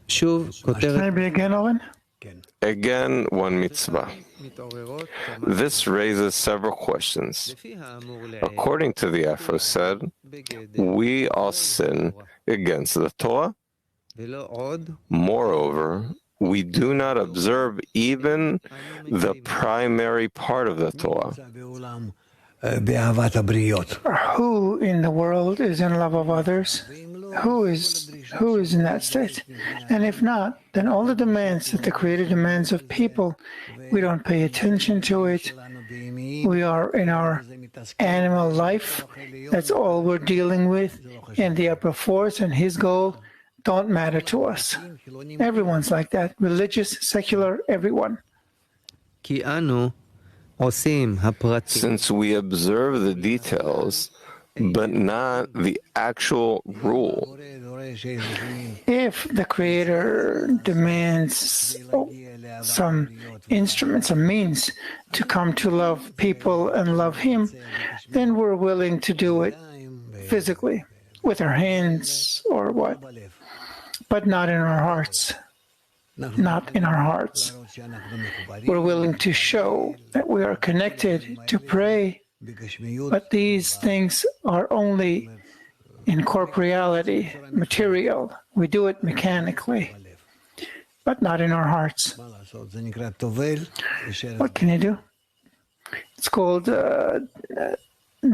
Maybe again, Owen? Again, one mitzvah. This raises several questions. According to the aforesaid, we all sin against the Torah. Moreover, we do not observe even the primary part of the Torah. Who in the world is in love of others? Who is in that state? And if not, then all the demands that the Creator demands of people, we don't pay attention to it. We are in our animal life. That's all we're dealing with. And the upper force and his goal don't matter to us. Everyone's like that. Religious, secular, everyone. Since we observe the details, but not the actual rule. If the Creator demands some instrument, some means to come to love people and love Him, then we're willing to do it physically, with our hands or what, but not in our hearts. Not in our hearts. We're willing to show that we are connected to pray, but these things are only in corporeality, material. We do it mechanically, but not in our hearts. What can you do? It's called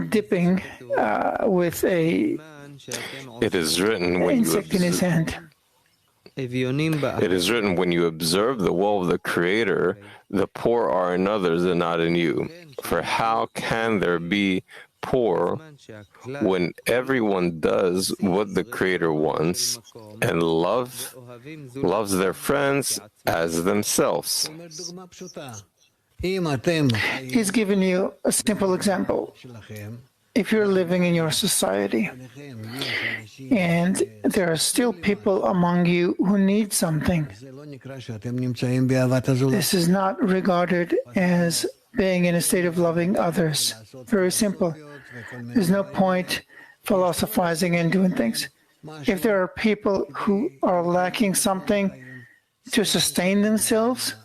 dipping with a It is written when insect in his hand. It is written, when you observe the will of the Creator, the poor are in others and not in you. For how can there be poor when everyone does what the Creator wants and loves their friends as themselves? He's given you a simple example. If you're living in your society and there are still people among you who need something, this is not regarded as being in a state of loving others. Very simple. There's no point philosophizing and doing things. If there are people who are lacking something to sustain themselves,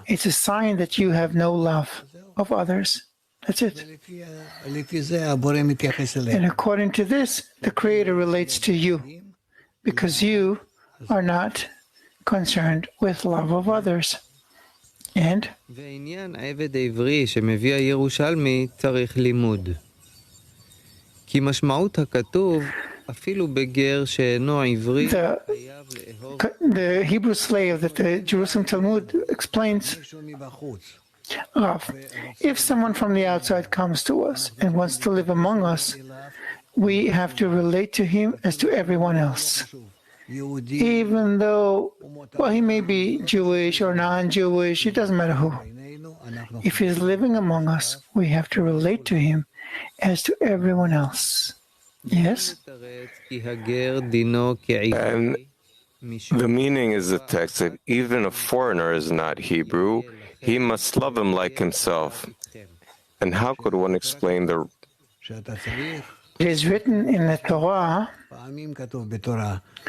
it's a sign that you have no love of others. That's it. And according to this, the Creator relates to you, because you are not concerned with love of others. And the Hebrew slave that the Jerusalem Talmud explains, Rav, if someone from the outside comes to us and wants to live among us, we have to relate to him as to everyone else. Even though, well, he may be Jewish or non-Jewish, it doesn't matter who. If he's living among us, we have to relate to him as to everyone else. Yes? And the meaning is the text that even a foreigner is not Hebrew, he must love him like himself. And how could one explain the... It is written in the Torah,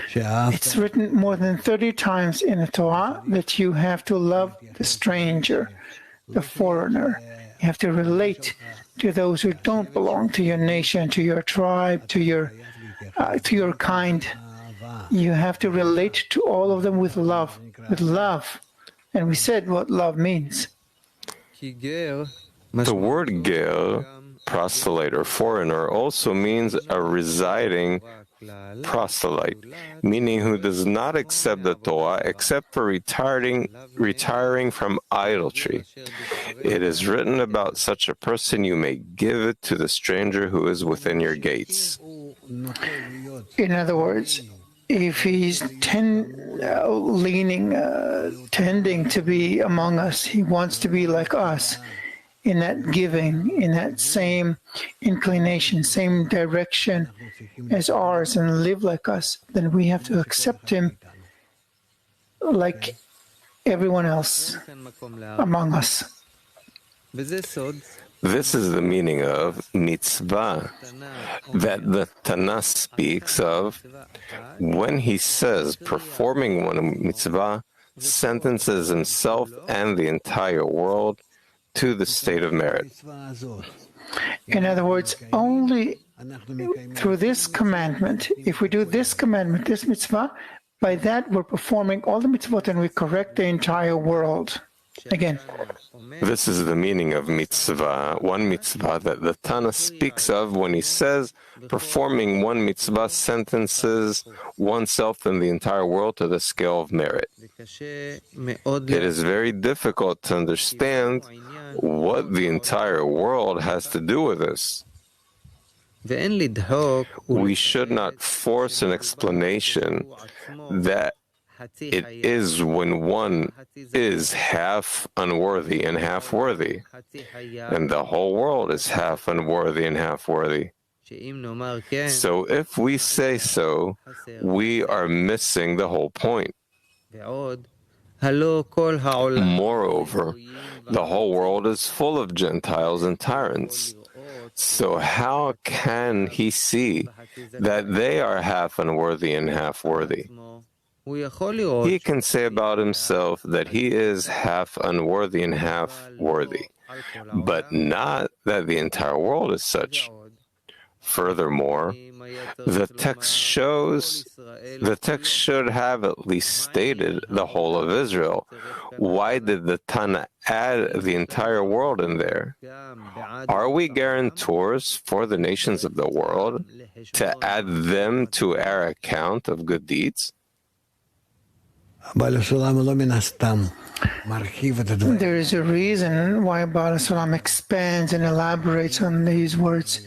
it's written more than 30 times in the Torah that you have to love the stranger, the foreigner. You have to relate to those who don't belong to your nation, to your tribe, to your kind. You have to relate to all of them with love, And we said what love means. The word ger, proselyte or foreigner, also means a residing proselyte, meaning who does not accept the Torah except for retiring from idolatry. It is written about such a person, you may give it to the stranger who is within your gates. In other words, if he's tending to be among us, he wants to be like us in that giving, in that same inclination, same direction as ours, and live like us, then we have to accept him like everyone else among us. This is the meaning of mitzvah that the Tanakh speaks of when he says performing one mitzvah sentences himself and the entire world to the state of merit. In other words, only through this commandment, if we do this commandment, this mitzvah, by that we're performing all the mitzvot and we correct the entire world. Again, this is the meaning of mitzvah, one mitzvah that the Tana speaks of when he says performing one mitzvah sentences oneself and the entire world to the scale of merit. It is very difficult to understand what the entire world has to do with this. We should not force an explanation that it is when one is half unworthy and half worthy, and the whole world is half unworthy and half worthy. So if we say so, we are missing the whole point. Moreover, the whole world is full of Gentiles and tyrants. So how can he see that they are half unworthy and half worthy? He can say about himself that he is half unworthy and half worthy, but not that the entire world is such. Furthermore, the text should have at least stated the whole of Israel. Why did the Tana add the entire world in there? Are we guarantors for the nations of the world to add them to our account of good deeds? There is a reason why Baal Salam expands and elaborates on these words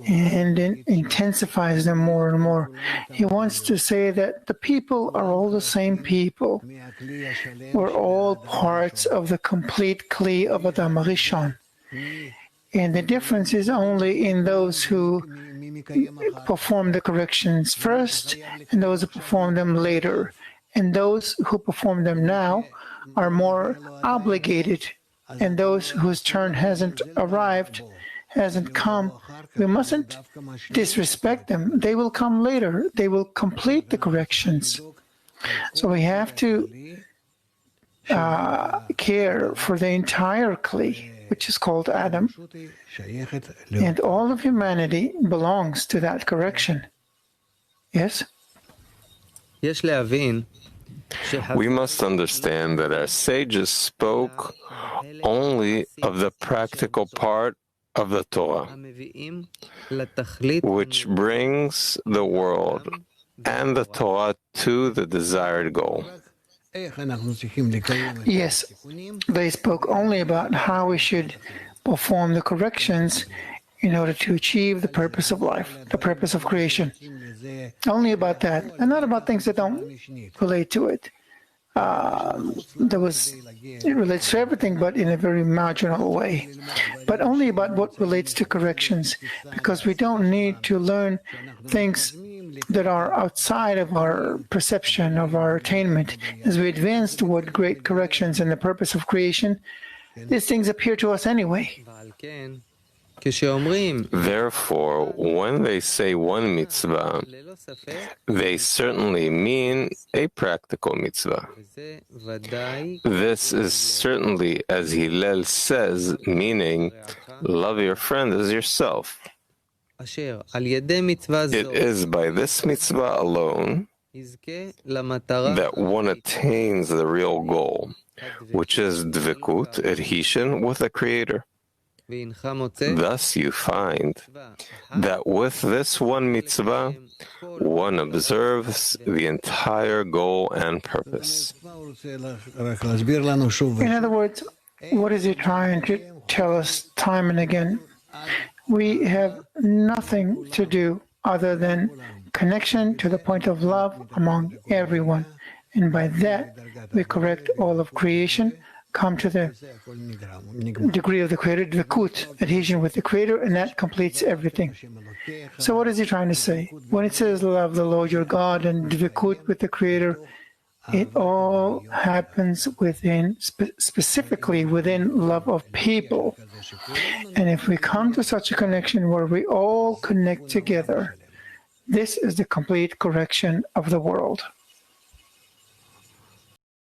and intensifies them more and more. He wants to say that the people are all the same people. We're all parts of the complete Kli of Adam Rishon. And the difference is only in those who perform the corrections first and those who perform them later. And those who perform them now are more obligated, and those whose turn hasn't arrived, hasn't come, we mustn't disrespect them. They will come later. They will complete the corrections. So we have to care for the entire Kli, which is called Adam, and all of humanity belongs to that correction. Yes? We must understand that our sages spoke only of the practical part of the Torah, which brings the world and the Torah to the desired goal. Yes, they spoke only about how we should perform the corrections in order to achieve the purpose of life, the purpose of creation. Only about that, and not about things that don't relate to it. It relates to everything, but in a very marginal way. But only about what relates to corrections, because we don't need to learn things that are outside of our perception, of our attainment. As we advance toward great corrections and the purpose of creation, these things appear to us anyway. Therefore, when they say one mitzvah, they certainly mean a practical mitzvah. This is certainly, as Hillel says, meaning, love your friend as yourself. It is by this mitzvah alone that one attains the real goal, which is dvikut, adhesion with the Creator. Thus you find that with this one mitzvah, one observes the entire goal and purpose. In other words, what is he trying to tell us time and again? We have nothing to do other than connection to the point of love among everyone. And by that, we correct all of creation, come to the degree of the Creator, dvikut, adhesion with the Creator, and that completes everything. So what is he trying to say? When it says love the Lord your God and dvikut with the Creator, It all happens within, specifically within love of people. And if we come to such a connection where we all connect together, this is the complete correction of the world.